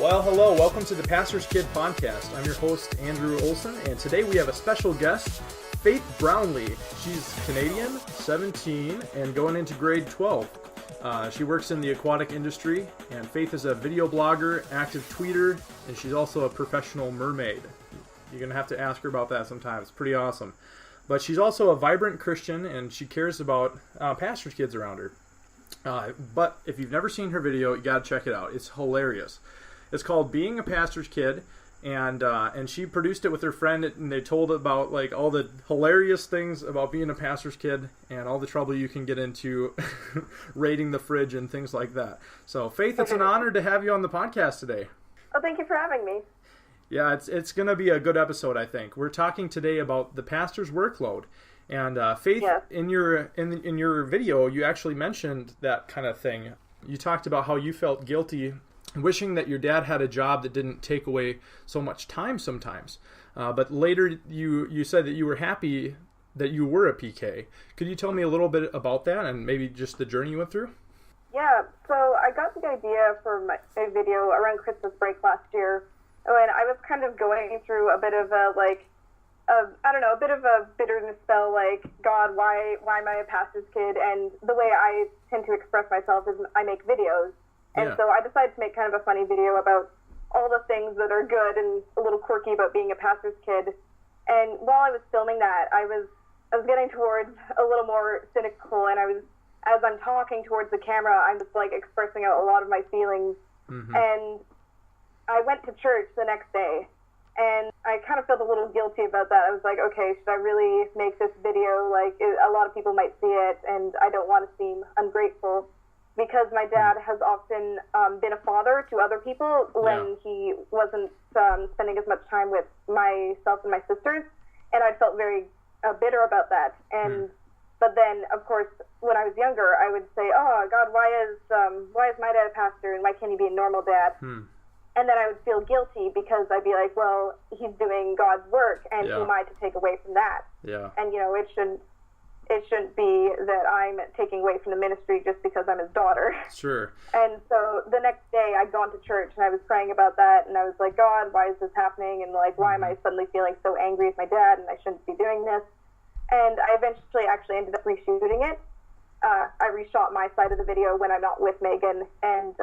Well, hello. Welcome to the Pastor's Kid podcast. I'm your host, Andrew Olson, and today we have a special guest, Faith Brownlee. She's Canadian, 17, and going into grade 12. She works in the aquatic industry, and Faith is a video blogger, active tweeter, and she's also a professional mermaid. You're going to have to ask her about that sometime. It's pretty awesome. But she's also a vibrant Christian, and she cares about pastor's kids around her. But if you've never seen her video, you got to check it out. It's hilarious. It's called Being a Pastor's Kid, and she produced it with her friend, and they told about like all the hilarious things about being a pastor's kid and all the trouble you can get into raiding the fridge and things like that. So, Faith, it's an honor to have you on the podcast today. Oh, thank you for having me. Yeah, it's going to be a good episode, I think. We're talking today about the pastor's workload. And Faith, yes. in your video, you actually mentioned that kind of thing. You talked about how you felt guilty, wishing that your dad had a job that didn't take away so much time sometimes. But later you said that you were happy that you were a PK. Could you tell me a little bit about that and maybe just the journey you went through? Yeah, so I got the idea for my video around Christmas break last year. When I was kind of going through a bit of a bit of a bitterness spell, like, God, why am I a pastor's kid? And the way I tend to express myself is I make videos. And so I decided to make kind of a funny video about all the things that are good and a little quirky about being a pastor's kid. And while I was filming that, I was getting towards a little more cynical, and as I'm talking towards the camera, I'm just like expressing out a lot of my feelings. Mm-hmm. And I went to church the next day, and I kind of felt a little guilty about that. I was like, okay, should I really make this video? Like, a lot of people might see it, and I don't want to seem ungrateful, because my dad has often been a father to other people when he wasn't spending as much time with myself and my sisters, and I felt very bitter about that. And but then, of course, when I was younger, I would say, oh, God, why is my dad a pastor, and why can't he be a normal dad? And then I would feel guilty because I'd be like, well, he's doing God's work, and who am I to take away from that? Yeah. And, it shouldn't be that I'm taking away from the ministry just because I'm his daughter. Sure. And so the next day I'd gone to church, and I was praying about that, and I was like, God, why is this happening? And like, why am I suddenly feeling so angry with my dad, and I shouldn't be doing this? And I eventually actually ended up reshooting it. I reshot my side of the video when I'm not with Megan, and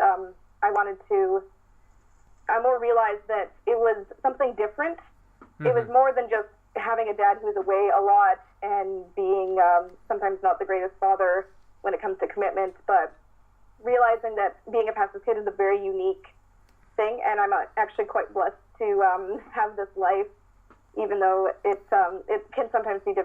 I more realized that it was something different. It was more than just having a dad who's away a lot and being sometimes not the greatest father when it comes to commitment, but realizing that being a pastor's kid is a very unique thing, and I'm actually quite blessed to have this life, even though it can sometimes seem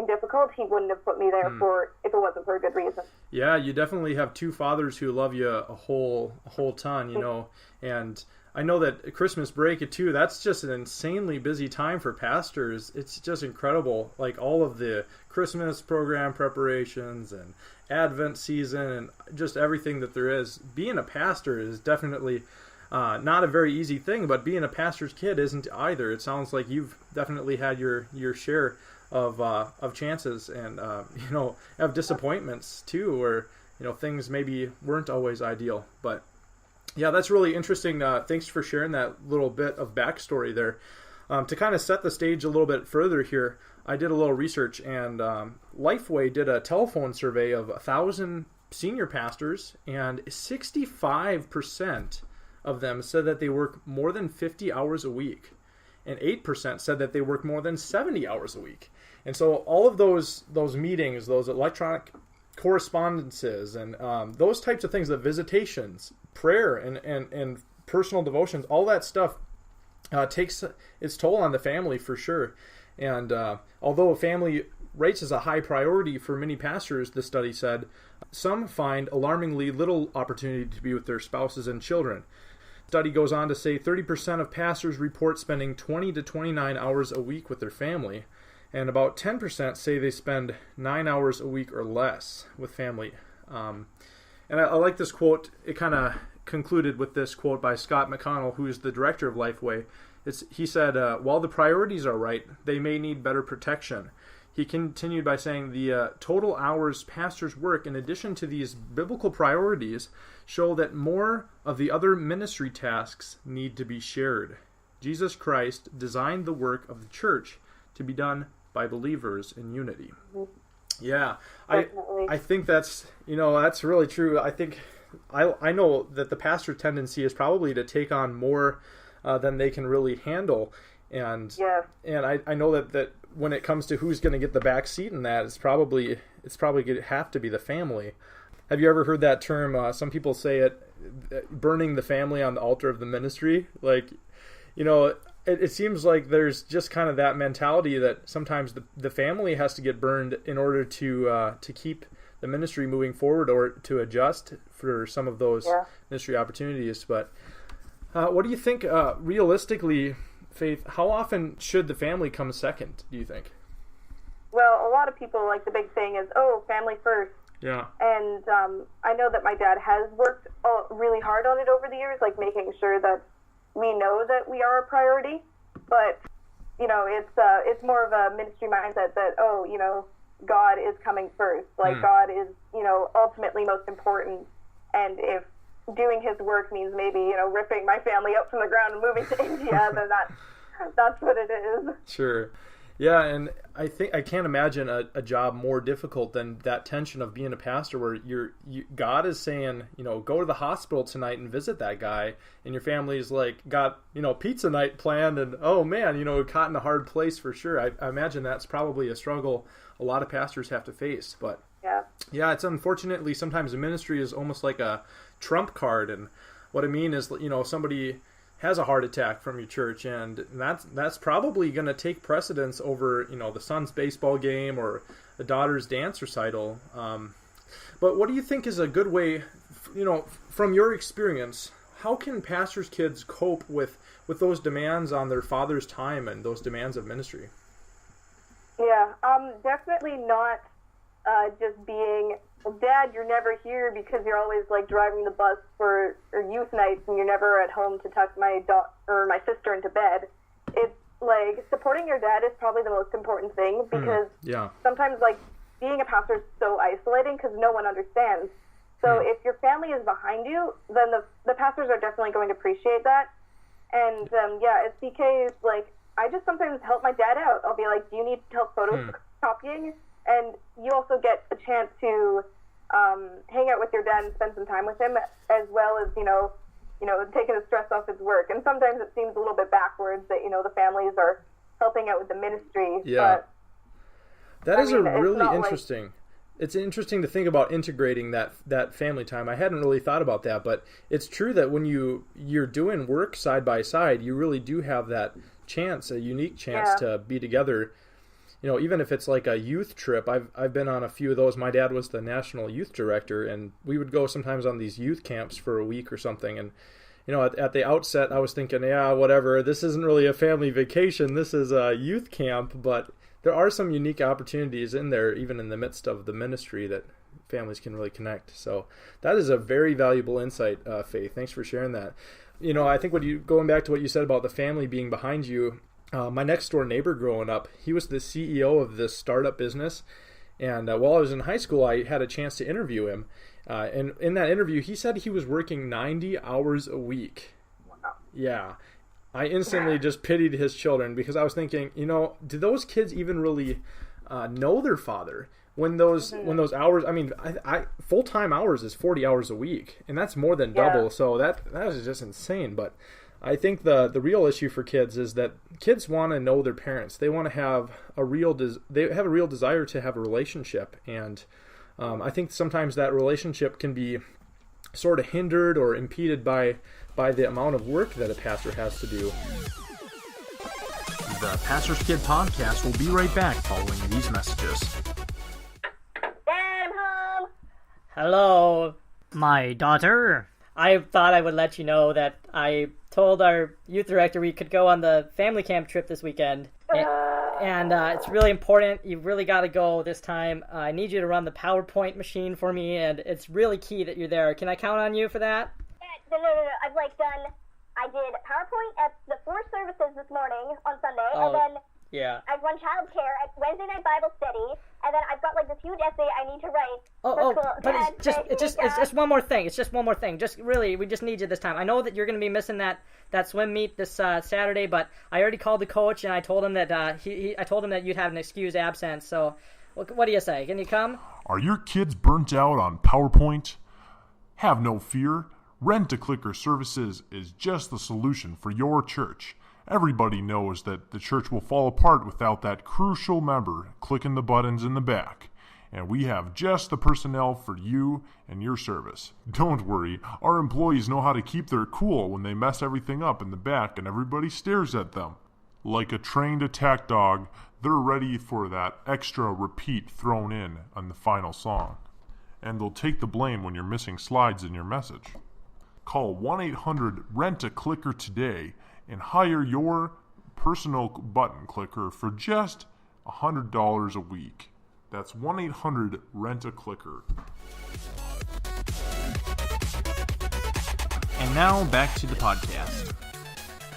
difficult. He wouldn't have put me there if it wasn't for a good reason. Yeah, you definitely have two fathers who love you a whole ton, and I know that Christmas break too, that's just an insanely busy time for pastors. It's just incredible, like all of the Christmas program preparations and Advent season and just everything that there is. Being a pastor is definitely not a very easy thing, but being a pastor's kid isn't either. It sounds like you've definitely had your share of chances and have disappointments too, where things maybe weren't always ideal. But yeah, that's really interesting. Thanks for sharing that little bit of backstory there. To kind of set the stage a little bit further here, I did a little research, and Lifeway did a telephone survey of 1,000 senior pastors, and 65% of them said that they work more than 50 hours a week, and 8% said that they work more than 70 hours a week. And so all of those meetings, those electronic correspondences, and those types of things, the visitations, prayer, and personal devotions, all that stuff takes its toll on the family for sure. And although family rates as a high priority for many pastors, the study said, some find alarmingly little opportunity to be with their spouses and children. The study goes on to say 30% of pastors report spending 20 to 29 hours a week with their family, and about 10% say they spend 9 hours a week or less with family. And I like this quote. It kind of concluded with this quote by Scott McConnell, who is the director of Lifeway. He said, while the priorities are right, they may need better protection. he continued by saying the total hours pastors work, in addition to these biblical priorities, show that more of the other ministry tasks need to be shared. Jesus Christ designed the work of the church to be done by believers in unity. Mm-hmm. Yeah, I think that's really true. I think I know that the pastor's tendency is probably to take on more than they can really handle, and I know that when it comes to who's going to get the back seat in that, it's probably going to have to be the family. Have you ever heard that term? Some people say it, burning the family on the altar of the ministry. Like, it seems like there's just kind of that mentality that sometimes the family has to get burned in order to keep the ministry moving forward, or to adjust for some of those ministry opportunities. But what do you think, realistically, Faith, how often should the family come second, do you think? Well, a lot of people, like, the big thing is, family first. Yeah. And I know that my dad has worked really hard on it over the years, like making sure that we know that we are a priority. But, it's more of a ministry mindset that, God is coming first. Like, God is, ultimately most important. And if doing his work means maybe, ripping my family up from the ground and moving to India, then that's what it is. Sure. Yeah, and I think I can't imagine a job more difficult than that tension of being a pastor, where God is saying, go to the hospital tonight and visit that guy, and your family's like got pizza night planned, and oh man, caught in a hard place for sure. I imagine that's probably a struggle a lot of pastors have to face. But yeah, it's unfortunately sometimes the ministry is almost like a trump card, and what I mean is, somebody has a heart attack from your church, and that's probably going to take precedence over the son's baseball game or the daughter's dance recital. But what do you think is a good way, from your experience, how can pastors' kids cope with those demands on their father's time and those demands of ministry? Yeah, definitely not just being, Dad, you're never here because you're always like driving the bus for youth nights and you're never at home to tuck my sister into bed. It's like supporting your dad is probably the most important thing, because sometimes like being a pastor is so isolating because no one understands. So if your family is behind you, then the pastors are definitely going to appreciate that. And as CK is like, I just sometimes help my dad out. I'll be like, do you need help photocopying? And you also get a chance to hang out with your dad and spend some time with him, as well as, taking the stress off his work. And sometimes it seems a little bit backwards that, the families are helping out with the ministry. Yeah. But, that is really interesting. It's interesting to think about integrating that family time. I hadn't really thought about that, but it's true that when you're doing work side by side, you really do have that chance, a unique chance to be together. Even if it's like a youth trip, I've been on a few of those. My dad was the national youth director, and we would go sometimes on these youth camps for a week or something. And, at the outset, I was thinking, whatever, this isn't really a family vacation. This is a youth camp. But there are some unique opportunities in there, even in the midst of the ministry, that families can really connect. So that is a very valuable insight, Faith. Thanks for sharing that. I think going back to what you said about the family being behind you, my next door neighbor growing up, he was the CEO of this startup business. And while I was in high school, I had a chance to interview him. And in that interview, he said he was working 90 hours a week. Wow. Yeah. I instantly just pitied his children, because I was thinking, do those kids even really know their father? When those hours, I full-time hours is 40 hours a week, and that's more than double. So that is just insane. But I think the real issue for kids is that kids want to know their parents. They want to have a real desire to have a relationship, and I think sometimes that relationship can be sort of hindered or impeded by the amount of work that a pastor has to do. The Pastor's Kid Podcast will be right back following these messages. Dad, I'm home. Hello, my daughter. I thought I would let you know that I told our youth director we could go on the family camp trip this weekend. And it's really important. You've really got to go this time. I need you to run the PowerPoint machine for me, and it's really key that you're there. Can I count on you for that? No. I did PowerPoint at the 4 services this morning on Sunday, and then Yeah. I've run childcare at Wednesday night Bible study, and then I've got like this huge essay I need to write. But it's just one more thing. It's just one more thing. Just really, we just need you this time. I know that you're going to be missing that swim meet this Saturday, but I already called the coach and I told him that I told him that you'd have an excused absence. So, what do you say? Can you come? Are your kids burnt out on PowerPoint? Have no fear. Rent-A-Clicker Services is just the solution for your church. Everybody knows that the church will fall apart without that crucial member clicking the buttons in the back. And we have just the personnel for you and your service. Don't worry, our employees know how to keep their cool when they mess everything up in the back and everybody stares at them. Like a trained attack dog, they're ready for that extra repeat thrown in on the final song. And they'll take the blame when you're missing slides in your message. Call 1-800-RENT-A-CLICKER today and hire your personal button clicker for just $100 a week. That's 1-800-RENT-A-CLICKER. And now back to the podcast.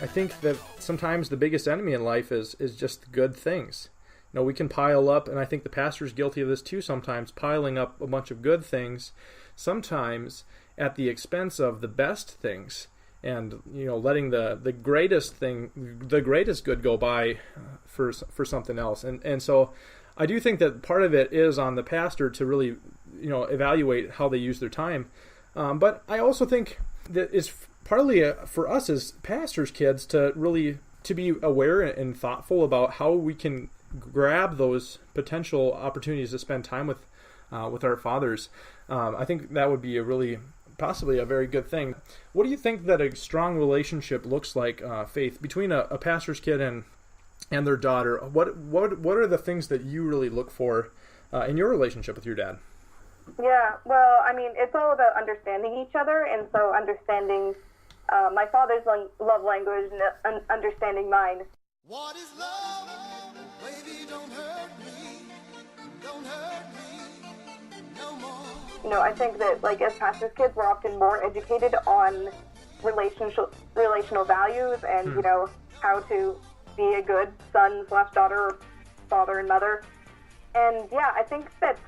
I think that sometimes the biggest enemy in life is just good things. You know, we can pile up, and I think the pastor's guilty of this too sometimes, piling up a bunch of good things, sometimes at the expense of the best things. And, you know, letting the greatest good go by for something else. And so I do think that part of it is on the pastor to really, you know, evaluate how they use their time. But I also think that it's partly for us as pastors' kids to really to be aware and thoughtful about how we can grab those potential opportunities to spend time with our fathers. I think that would be possibly a very good thing. What do you think that a strong relationship looks like, Faith, between a pastor's kid and their daughter? What are the things that you really look for in your relationship with your dad? Yeah, well, I mean, it's all about understanding each other, and so understanding my father's love language and understanding mine. What is love? Baby, don't hurt me. Don't hurt me no more. You know, I think that, like, as pastors' kids, we're often more educated on relational values and, you know, how to be a good son/daughter, or father and mother. And, yeah, I think that,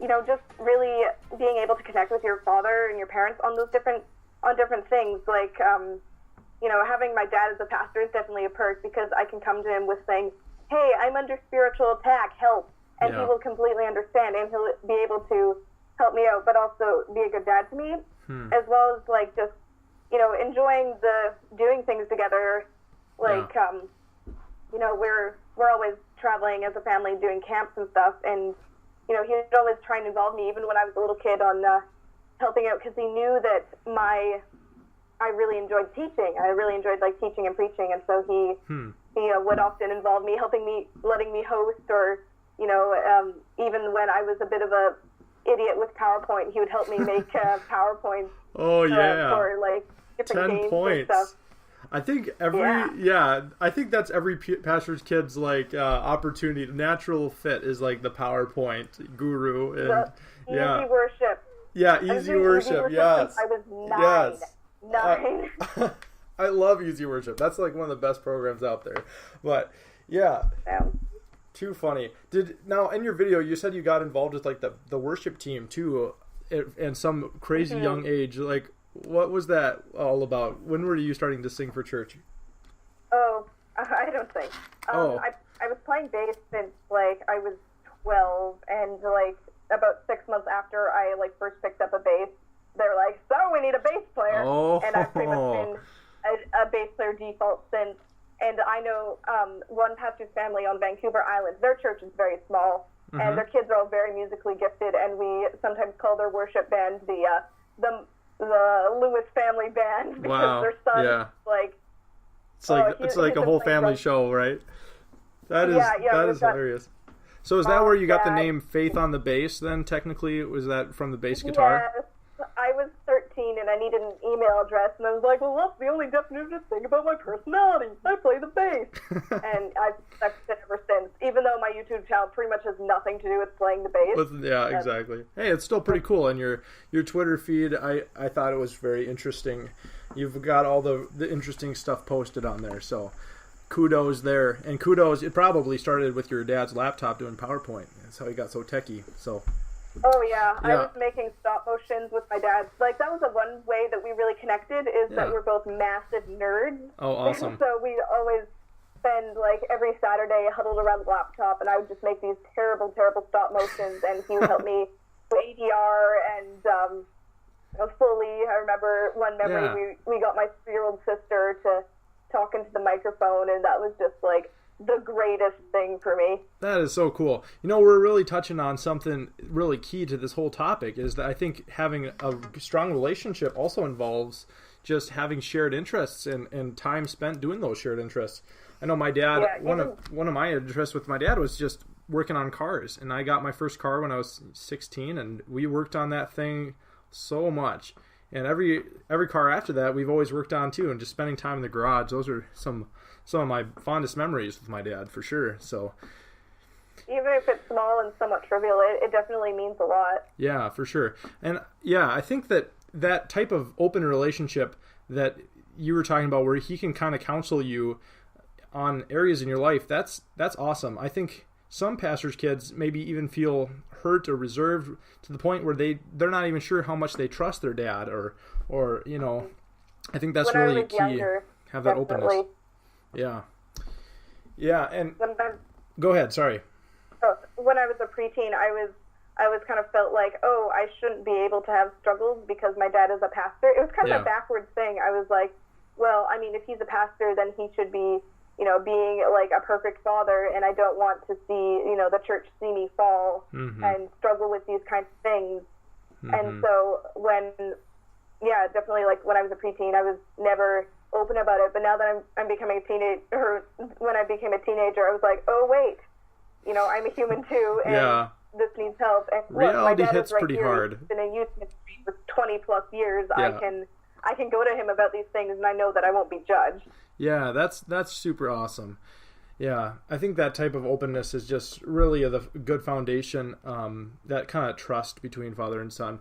you know, just really being able to connect with your father and your parents on those different things, like, you know, having my dad as a pastor is definitely a perk because I can come to him with saying, hey, I'm under spiritual attack, help. And he will completely understand, and he'll be able to help me out, but also be a good dad to me, as well as, like, just, you know, enjoying the doing things together. Like, you know, we're always traveling as a family, doing camps and stuff, and, you know, he'd always try and involve me, even when I was a little kid, on helping out, because he knew that I really enjoyed teaching. I really enjoyed, like, teaching and preaching, and so he would often involve me, letting me host, or, you know, even when I was a bit of a idiot with PowerPoint, he would help me make PowerPoints. For, like, different 10 games points. and stuff. I think I think that's every pastor's kid's, like, opportunity. Natural fit is, like, the PowerPoint guru. And easy worship. Yeah, easy worship. Yes. I was nine. I love Easy Worship. That's, like, one of the best programs out there. But yeah. Too funny. Now in your video you said you got involved with, like, the worship team too, at some crazy young age. Like, what was that all about? When were you starting to sing for church? Oh, I don't sing. I was playing bass since, like, I was 12, and, like, about 6 months after I, like, first picked up a bass, they're like, so we need a bass player. And I've pretty much been a bass player default since. And I know one pastor's family on Vancouver Island. Their church is very small, and their kids are all very musically gifted. And we sometimes call their worship band the Lewis family band because their son like it's like a whole family show, right? That is hilarious. So is that where you got the name Faith on the Bass? Then technically, was that from the bass guitar? Yes. I was 13 and I needed an email address, and I was like, well, that's the only definitive thing about my personality. I play the bass. And I've stuck to it ever since, even though my YouTube channel pretty much has nothing to do with playing the bass. Exactly. Hey, it's still pretty cool. And your Twitter feed, I thought it was very interesting. You've got all the interesting stuff posted on there. So kudos there. And kudos, it probably started with your dad's laptop doing PowerPoint. That's how he got so techie. So. Oh yeah, I Yeah. was making stop motions with my dad. Like that was the one way that we really connected is that Yeah. we're both massive nerds. Oh, awesome. So we always spend like every Saturday huddled around the laptop, and I would just make these terrible stop motions, and he would help me do ADR and Foley. I remember one memory Yeah. we got my 3-year-old sister to talk into the microphone, and that was just like the greatest thing for me. That is so cool. You know, we're really touching on something really key to this whole topic is that I think having a strong relationship also involves just having shared interests and time spent doing those shared interests. I know my dad, Yeah, one of my interests with my dad was just working on cars. And I got my first car when I was 16, and we worked on that thing so much. And every car after that, we've always worked on too. And just spending time in the garage, those are some of my fondest memories with my dad, for sure. So, Even if it's small and somewhat trivial, it definitely means a lot. yeah, for sure. And yeah, I think that type of open relationship that you were talking about, where he can kind of counsel you on areas in your life, that's awesome. I think some pastors' kids maybe even feel hurt or reserved to the point where they're not even sure how much they trust their dad, or you know, I think that's When I really was key. younger, Have that definitely. openness. Yeah, and When go ahead. Sorry. when I was a preteen, I was kind of felt like, oh, I shouldn't be able to have struggles because my dad is a pastor. It was kind of Yeah. a backwards thing. I was like, well, I mean, if he's a pastor, then he should be, being like a perfect father, and I don't want to see, the church see me fall and struggle with these kinds of things. And so definitely, like when I was a preteen, I was never open about it. But now that I'm becoming a teenager, or when I became a teenager, I was like, oh wait, I'm a human too, and Yeah. this needs help. And look, my Reality dad hits is right pretty here. hard. He's been in youth ministry for 20+ years. Yeah. I can go to him about these things, and I know that I won't be judged. Yeah, that's super awesome. Yeah, I think that type of openness is just really a good foundation, that kind of trust between father and son.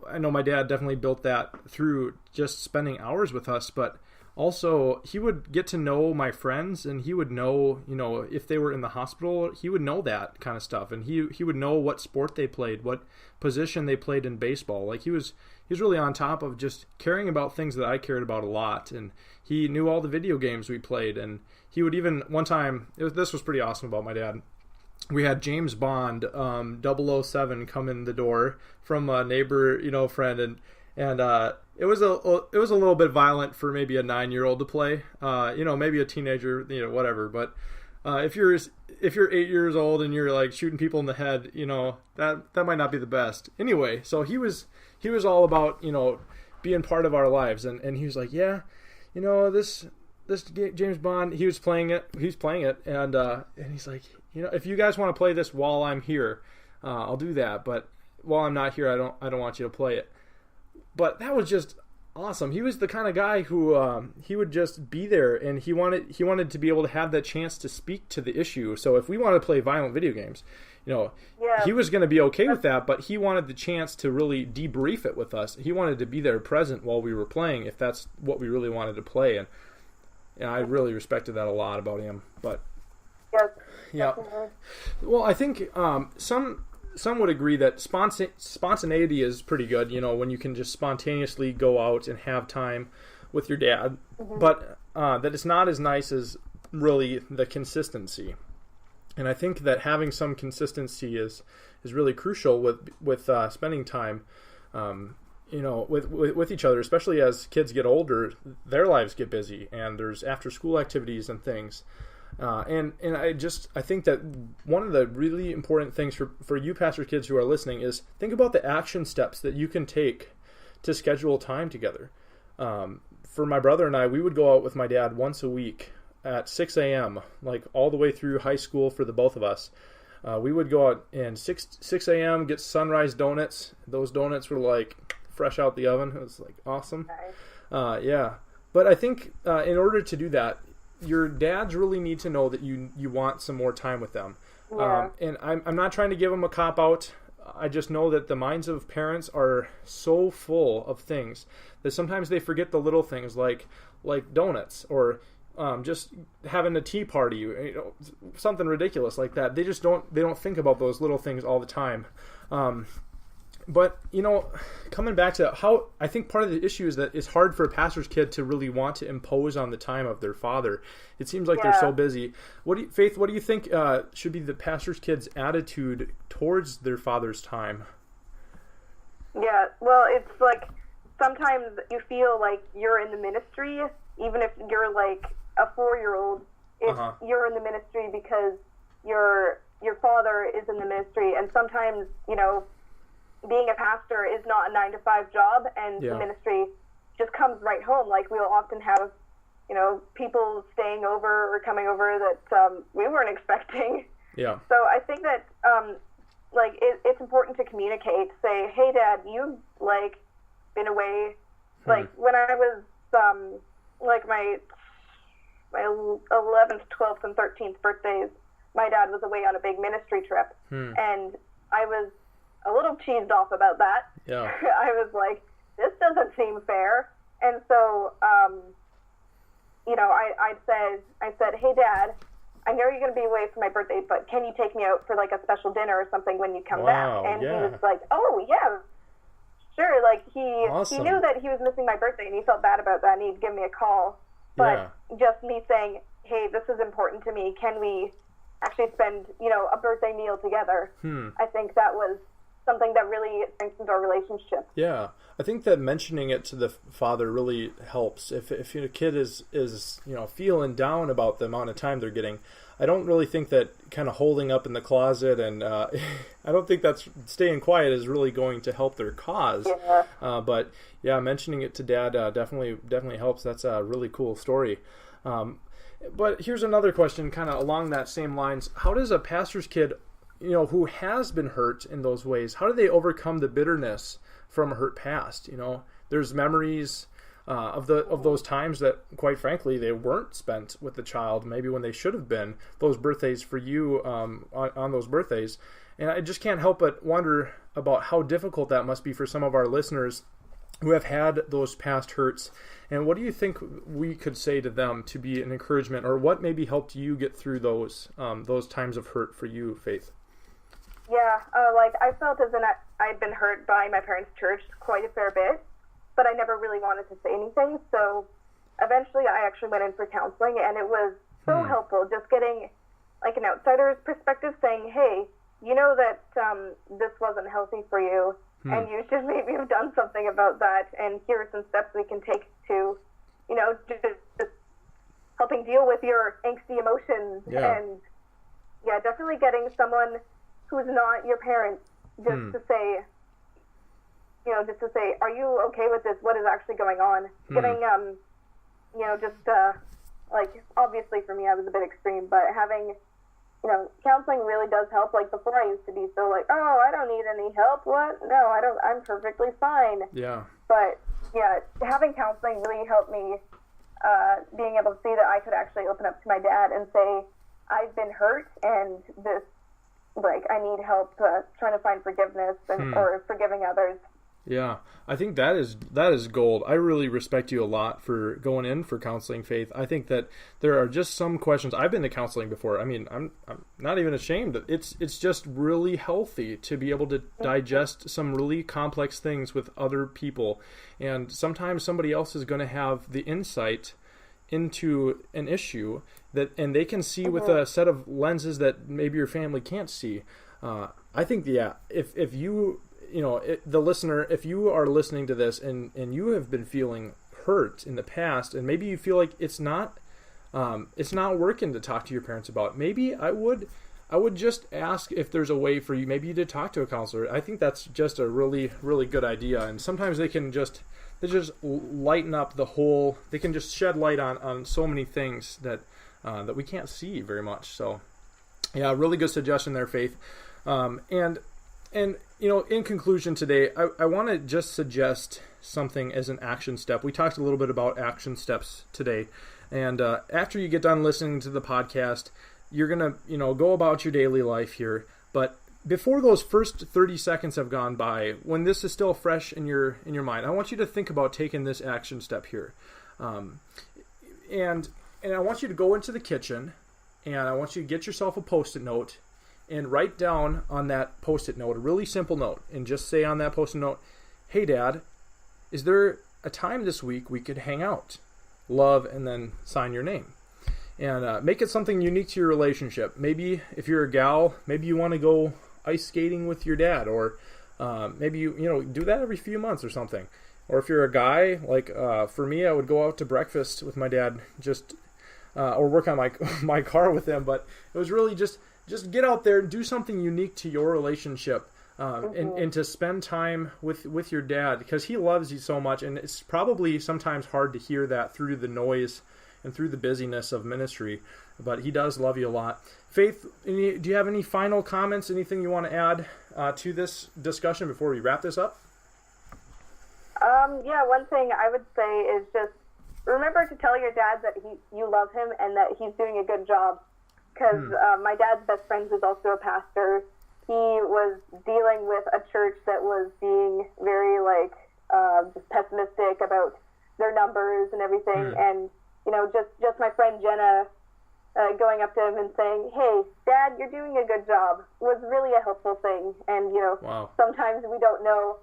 I know my dad definitely built that through just spending hours with us, but also he would get to know my friends, and he would know, if they were in the hospital, he would know that kind of stuff, and he would know what sport they played, what position they played in baseball. Like he was really on top of just caring about things that I cared about a lot, and he knew all the video games we played, and he would even one time, this was pretty awesome about my dad. We had James Bond 007 come in the door from a neighbor, friend, and it was a little bit violent for maybe a 9-year-old to play, maybe a teenager, whatever. But if you're 8 years old and you're like shooting people in the head, that might not be the best. Anyway, so he was all about being part of our lives, and he was like, yeah, this James Bond, he's playing it, and he's like, if you guys want to play this while I'm here, I'll do that, but while I'm not here, I don't want you to play it. But that was just awesome. He was the kind of guy who he would just be there, and he wanted to be able to have that chance to speak to the issue. So if we wanted to play violent video games, he was going to be okay with that, but he wanted the chance to really debrief it with us. He wanted to be there present while we were playing, if that's what we really wanted to play, and I really respected that a lot about him. But Yes. yeah, Definitely. well, I think some would agree that spontaneity is pretty good, when you can just spontaneously go out and have time with your dad, but that it's not as nice as really the consistency. And I think that having some consistency is really crucial with spending time, with each other, especially as kids get older. Their lives get busy, and there's after school activities and things. And I think that one of the really important things for you pastor kids who are listening is think about the action steps that you can take to schedule time together. For my brother and I, we would go out with my dad once a week at 6 a.m., like all the way through high school for the both of us. We would go out and 6 a.m., get sunrise donuts. Those donuts were like fresh out the oven. It was like awesome. Yeah. But I think in order to do that, your dads really need to know that you want some more time with them. Yeah. And I'm not trying to give them a cop-out. I just know that the minds of parents are so full of things that sometimes they forget the little things like donuts, or just having a tea party, something ridiculous like that. They don't think about those little things all the time. But, coming back to how I think part of the issue is that it's hard for a pastor's kid to really want to impose on the time of their father. It seems like they're so busy. Faith, what do you think should be the pastor's kid's attitude towards their father's time? Yeah, well, it's like sometimes you feel like you're in the ministry, even if you're like a 4-year-old, you're in the ministry because your father is in the ministry, and sometimes, being a pastor is not a 9-to-5 job, and the ministry just comes right home. Like, we'll often have, people staying over or coming over that we weren't expecting. Yeah. So I think that, it's important to communicate. Say, hey, Dad, you've, been away. Like, when I was, my 11th, 12th, and 13th birthdays, my dad was away on a big ministry trip. And I was a little cheesed off about that. Yeah. I was like, this doesn't seem fair. And so, I said, hey, Dad, I know you're going to be away for my birthday, but can you take me out for like a special dinner or something when you come back? And he was like, oh, yeah, sure. Like, he knew that he was missing my birthday, and he felt bad about that, and he'd give me a call. But just me saying, hey, this is important to me. Can we actually spend, a birthday meal together? I think that was something that really strengthens our relationship. Yeah, I think that mentioning it to the father really helps. If a kid is feeling down about the amount of time they're getting, I don't really think that kind of holding up in the closet and I don't think that's staying quiet is really going to help their cause. Yeah. But yeah, mentioning it to Dad definitely helps. That's a really cool story. But here's another question, kind of along that same lines. How does a pastor's kid, who has been hurt in those ways, how do they overcome the bitterness from a hurt past? There's memories of those times that, quite frankly, they weren't spent with the child, maybe when they should have been, those birthdays for you on those birthdays. And I just can't help but wonder about how difficult that must be for some of our listeners who have had those past hurts. And what do you think we could say to them to be an encouragement, or what maybe helped you get through those times of hurt for you, Faith? Yeah, I felt as if I'd been hurt by my parents' church quite a fair bit, but I never really wanted to say anything. So eventually I actually went in for counseling, and it was so helpful just getting an outsider's perspective, saying, hey, you know that this wasn't healthy for you, and you should maybe have done something about that, and here are some steps we can take to, just helping deal with your angsty emotions. Yeah. And yeah, definitely getting someone who's not your parents just to say, are you okay with this? What is actually going on? Getting, obviously for me, I was a bit extreme, but having, counseling really does help. Like, before I used to be so oh, I don't need any help. What? No, I don't. I'm perfectly fine. Yeah. But yeah, having counseling really helped me, being able to see that I could actually open up to my dad and say, I've been hurt, and this, I need help trying to find forgiveness or forgiving others. Yeah, I think that is gold. I really respect you a lot for going in for counseling, Faith. I think that there are just some questions. I've been to counseling before. I mean, I'm not even ashamed. It's just really healthy to be able to digest some really complex things with other people. And sometimes somebody else is going to have the insight into an issue and they can see with a set of lenses that maybe your family can't see. I think, if you, the listener, if you are listening to this and you have been feeling hurt in the past, and maybe you feel like it's not working to talk to your parents about, maybe I would just ask if there's a way for you maybe to talk to a counselor. I think that's just a really, really good idea. And sometimes they just lighten up they can just shed light on so many things that we can't see very much. So yeah, really good suggestion there, Faith. And in conclusion today, I want to just suggest something as an action step. We talked a little bit about action steps today. And after you get done listening to the podcast, you're going to, go about your daily life here. But before those first 30 seconds have gone by, when this is still fresh in your mind, I want you to think about taking this action step here. And And I want you to go into the kitchen, and I want you to get yourself a Post-it note and write down on that Post-it note, a really simple note, and just say on that Post-it note, "Hey, Dad, is there a time this week we could hang out? Love," and then sign your name. And make it something unique to your relationship. Maybe if you're a gal, maybe you want to go ice skating with your dad, or maybe you do that every few months or something. Or if you're a guy, like for me, I would go out to breakfast with my dad, or work on my car with him. But it was really just get out there and do something unique to your relationship, and to spend time with your dad, because he loves you so much. And it's probably sometimes hard to hear that through the noise and through the busyness of ministry, but he does love you a lot. Faith, do you have any final comments, anything you want to add to this discussion before we wrap this up? Yeah, one thing I would say is just remember to tell your dad that you love him and that he's doing a good job. Because my dad's best friend is also a pastor. He was dealing with a church that was being very just pessimistic about their numbers and everything. And just my friend Jenna going up to him and saying, "Hey, Dad, you're doing a good job," was really a helpful thing. And Wow. Sometimes we don't know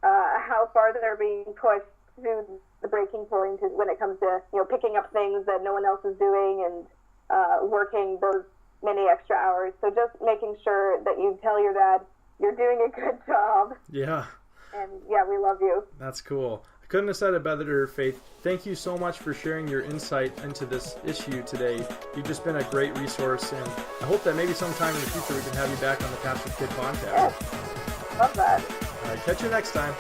how far they're being pushed to the breaking point when it comes to picking up things that no one else is doing and working those many extra hours. So just making sure that you tell your dad you're doing a good job. Yeah. And yeah, we love you. That's cool. I couldn't have said it better, Faith. Thank you so much for sharing your insight into this issue today. You've just been a great resource, and I hope that maybe sometime in the future we can have you back on the Pastor Kid podcast. Yes. Love that. All right, catch you next time.